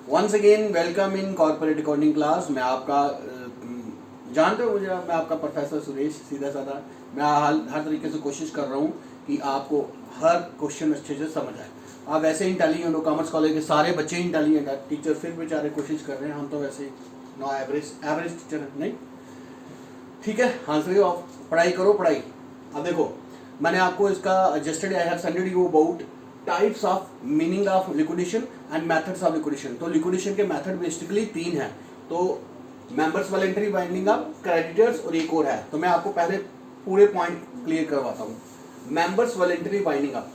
Once again welcome in corporate accounting class. मैं आपका जानते हो मुझे, मैं आपका प्रोफेसर सुरेश, सीधा साधा। मैं हर तरीके से कोशिश कर रहा हूँ कि आपको हर क्वेश्चन अच्छे से समझ आए। आप वैसे ही इंटेलिजेंट हो, कॉमर्स कॉलेज के सारे बच्चे ही इंटेलिजेंट है, टीचर फिर बेचारे कोशिश कर रहे हैं, हम तो वैसे नो एवरेज टीचर नहीं। ठीक है, आंसर ऑफ पढ़ाई करो पढ़ाई। अब देखो, मैंने आपको इसका yesterday I have सेंडेड you about types of meaning of liquidation and methods of liquidation. तो लिक्विडेशन के मेथड बेसिकली 3 हैं। तो members voluntary binding up, creditors और एक और है। तो मैं आपको पहले पूरे पॉइंट क्लियर करवाता हूँ। Members voluntary binding up,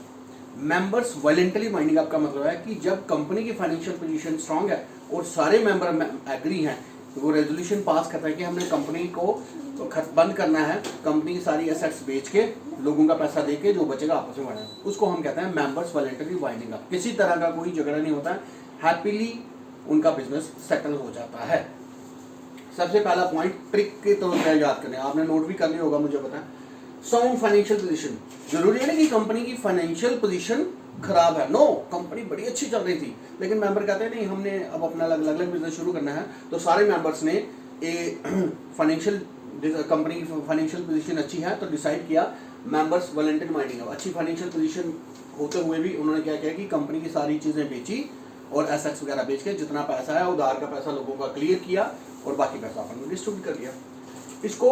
members voluntary binding up का मतलब है कि जब कंपनी की फाइनेंशियल पोजीशन स्ट्रांग है और सारे मेंबर एग्री हैं, तो वो रेजोल्यूशन पास करता है कि हमने कंपनी को बंद करना है, कंपनी की सारी एसेट्स बेच के लोगों का पैसा देके जो बचेगा आपस में बांटना, उसको हम कहते हैं मेंबर्स वॉलंटरी बाइंडिंग अप। किसी तरह का कोई झगड़ा नहीं होता है, हैप्पीली उनका बिजनेस सेटल हो जाता है। सबसे पहला पॉइंट ट्रिक के तौर पर याद करने, आपने नोट भी कर लिया होगा मुझे पता है। साउंड फाइनेंशियल पोजीशन, जरूरी है ना कि कंपनी की फाइनेंशियल पोजीशन खराब है। नो, कंपनी बड़ी अच्छी चल रही थी, लेकिन मेंबर कहते हैं नहीं, हमने अब अपना अलग अलग बिजनेस शुरू करना है। तो सारे मेंबर्स ने फाइनेंशियल कंपनी की फाइनेंशियल पोजीशन अच्छी है तो डिसाइड किया मेंबर्स वॉलंटरी बाइंडिंग अप। अच्छी फाइनेंशियल पोजीशन होते हुए भी उन्होंने क्या किया कि कंपनी की सारी चीजें बेची और एसेट्स वगैरह बेच के जितना पैसा है उधार का पैसा लोगों का क्लियर किया और बाकी पैसा अपन डिस्ट्रीब्यूट कर लिया। इसको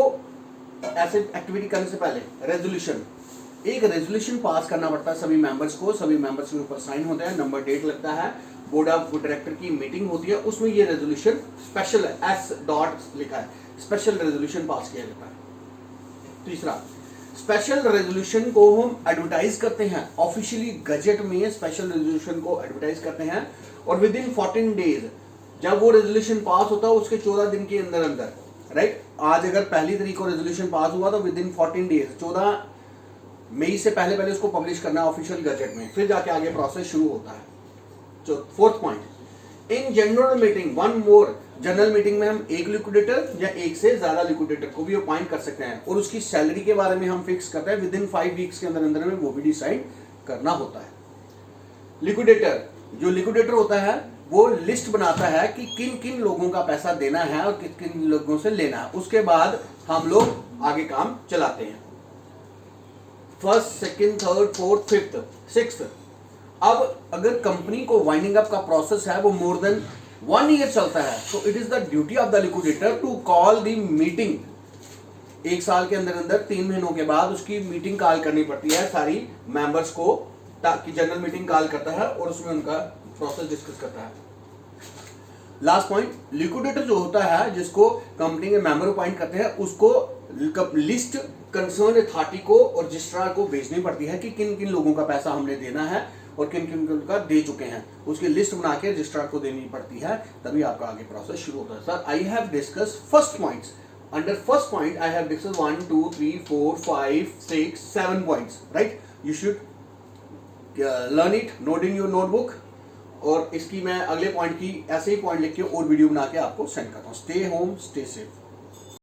ऐसे एक्टिविटी करने से पहले एक रेजोल्यूशन पास करना पड़ता है सभी मेंबर्स को। सभी मेंबर्स के ऊपर साइन होते हैं, नंबर डेट लगता है, बोर्ड ऑफ डायरेक्टर की मीटिंग होती है, उसमें ये रेजोल्यूशन स्पेशल एस डॉट लिखा है, स्पेशल रेजोल्यूशन पास किया जाता है। तीसरा, स्पेशल रेजोल्यूशन को हम एडवर्टाइज करते हैं ऑफिशियली गजेट में, स्पेशल रेजोल्यूशन को एडवर्टाइज करते हैं और विद इन 14 डेज जब वो रेजोल्यूशन पास होता है उसके 14 दिन के अंदर अंदर, राइट, आज अगर 1 तारीख को रेजोल्यूशन पास हुआ तो विद इन 14 डेज 14 मई से पहले उसको पब्लिश करना है ऑफिशियल गजेट में, फिर जाके आगे प्रोसेस शुरू होता है। Fourth point, in general meeting one more, general meeting में हम एक लिक्विडेटर या एक से ज्यादा लिक्विडेटर को भी अपॉइंट कर सकते हैं और उसकी सैलरी के बारे में हम फिक्स करते हैं विद इन 5 वीक्स के अंदर अंदर में वो भी डिसाइड करना होता है। लिक्विडेटर, जो लिक्विडेटर होता है वो लिस्ट बनाता है कि किन किन लोगों का पैसा देना है और किन किन लोगों से लेना है, उसके बाद हम लोग आगे काम चलाते हैं। First, second, third, fourth, fifth, sixth. अब अगर कंपनी को वाइंडिंग अप का प्रोसेस है वो मोर देन 1 ईयर चलता है तो it is the duty of the liquidator to call the meeting. 1 साल के अंदर अंदर 3 महीनों के बाद उसकी मीटिंग कॉल करनी पड़ती है सारी मेंबर्स को, ताकि जनरल मीटिंग कॉल करता है और उसमें उनका प्रोसेस डिस्कस करता है। लास्ट पॉइंट, लिक्विडेटर जो होता है जिसको कंपनी के मेंबर अपॉइंट करते हैं उसको लिस्ट कंसर्न अथॉरिटी को और रजिस्ट्रार को भेजनी पड़ती है कि किन किन लोगों का पैसा हमने देना है और किन किन का दे चुके हैं, उसकी लिस्ट बना के रजिस्ट्रार को देनी पड़ती है, तभी आपका आगे प्रोसेस शुरू होता है। Sir, I have discuss first points. Under first point I have discuss 1 2 3 4 5 6 7 points, right. You should learn it, note in your notebook. और इसकी मैं अगले पॉइंट की ऐसे ही पॉइंट लिख के और वीडियो बना के आपको सेंड करता हूँ। Stay home, stay safe.